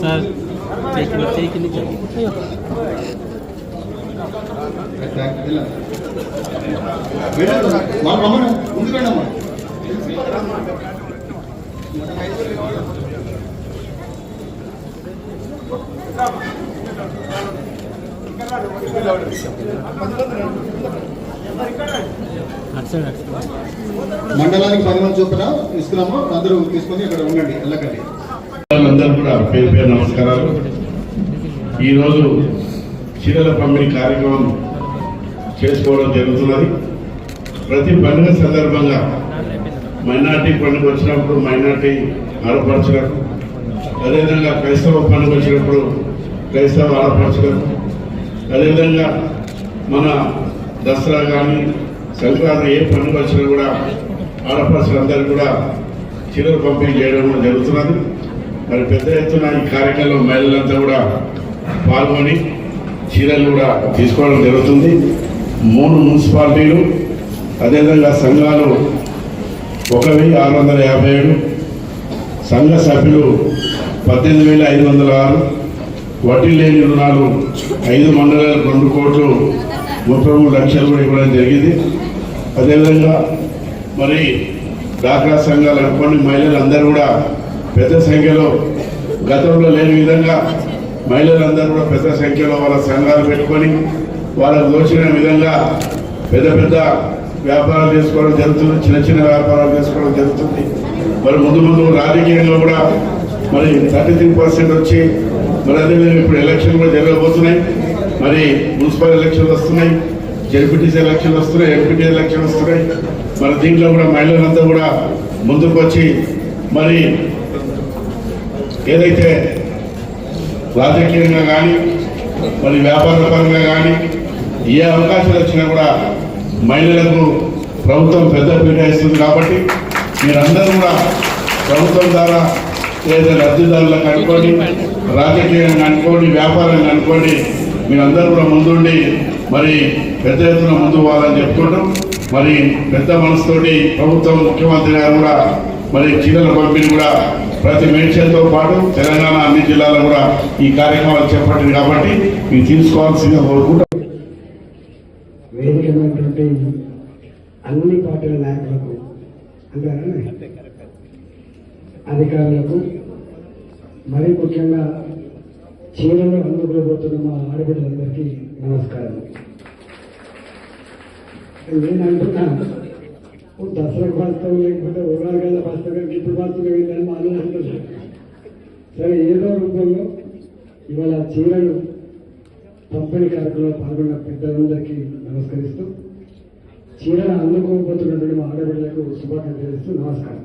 Sir చేయి మండలానికి 10 మంది చొప్పున ఇస్తున్నాము. అందరూ తీసుకొని ఇక్కడ ఉండండి, వెళ్ళకండి. అందరూ కూడా పేరు పేరు నమస్కారాలు. ఈరోజు చీరల పంపిణీ కార్యక్రమం చేసుకోవడం జరుగుతున్నది. ప్రతి పండుగ సందర్భంగా మైనార్టీ పండుగ వచ్చినప్పుడు మైనార్టీ ఆడపడుచులకు, అదేవిధంగా క్రైస్తవ పండుగ వచ్చినప్పుడు క్రైస్తవ ఆడపడుచులకు, అదేవిధంగా మన దసరా కానీ సంక్రాంతి ఏ పండుగ వచ్చినా కూడా ఆడపడుచులందరూ కూడా చీరలు పంపిణీ చేయడం కూడా జరుగుతున్నది. మరి పెద్ద ఎత్తున ఈ కార్యక్రమంలో మహిళలంతా కూడా పాల్గొని చీరలు కూడా తీసుకోవడం జరుగుతుంది. 3 మున్సిపాలిటీలు, అదేవిధంగా సంఘాలు 1657, సంఘ సభ్యులు 18,506, వడ్డీ లేని రుణాలు 5 మండలాలు 2,33,00,000 కూడా ఇవ్వడం జరిగింది. అదేవిధంగా మరి డాక్రా సంఘాలు అనుకోండి, మహిళలందరూ కూడా పెద్ద సంఖ్యలో గతంలో లేని విధంగా మహిళలందరూ కూడా పెద్ద సంఖ్యలో వాళ్ళ సంఘాలు పెట్టుకొని వాళ్ళకు దోచిన విధంగా పెద్ద పెద్ద వ్యాపారాలు చేసుకోవడం జరుగుతుంది, చిన్న చిన్న వ్యాపారాలు చేసుకోవడం జరుగుతుంది. మరి ముందు ముందు రాజకీయంలో కూడా మరి 33% వచ్చి మరి అదేవిధంగా ఇప్పుడు ఎలక్షన్ కూడా జరగబోతున్నాయి. మరి మున్సిపల్ ఎలక్షన్లు వస్తున్నాయి, జెడ్పీటీసీ ఎలక్షన్లు వస్తున్నాయి, ఎంపీటీ ఎలక్షన్ వస్తున్నాయి. మరి దీంట్లో కూడా మహిళలంతా కూడా ముందుకు వచ్చి మరి ఏదైతే రాజకీయంగా కానీ మరి వ్యాపార పరంగా కానీ ఏ అవకాశాలు వచ్చినా కూడా మహిళలకు ప్రభుత్వం పెద్ద పీట ఇస్తుంది. కాబట్టి మీరందరూ కూడా ప్రభుత్వం ద్వారా లేదా లబ్ధిదారులకు అనుకోండి, రాజకీయంగా అనుకోండి, వ్యాపారంగా అనుకోండి, మీరందరూ కూడా ముందుండి మరి పెద్ద ఎత్తున ముందు పోవాలని చెప్పుకుంటాం. మరి పెద్ద మనసుతోటి ప్రభుత్వం, ముఖ్యమంత్రి గారు కూడా మరి చీరల పంపిణీ కూడా ప్రతి మేడ్చల్తో పాటు తెలంగాణ అన్ని జిల్లాలో కూడా ఈ కార్యక్రమాలు చేపట్టింది. కాబట్టి మీరు తీసుకోవాల్సిందిగా కోరుకుంటాం. వేదికమైనటువంటి అన్ని పార్టీల నాయకులకు, అంటే అధికారులకు, మరీ ముఖ్యంగా చీరలు అందుకోబోతున్న మా ఆడబిడ్డలందరికీ నమస్కారం. నేను అంటున్నాను, దసరాకు వాస్తవం లేకపోతే ఉగాది వాస్తవం ఇప్పుడు వాస్తవం ఏంటని మా అన్న అంటున్నాను. సరే, ఏదో రూపంలో ఇవాళ చీరలు పంపిణీ కార్యక్రమంలో పాల్గొన్న పెద్దలందరికీ నమస్కరిస్తూ, చీరలు అందుకోబోతున్నటువంటి మా ఆడబిడ్డలకు శుభాకాంక్షలు చేస్తూ నమస్కారం.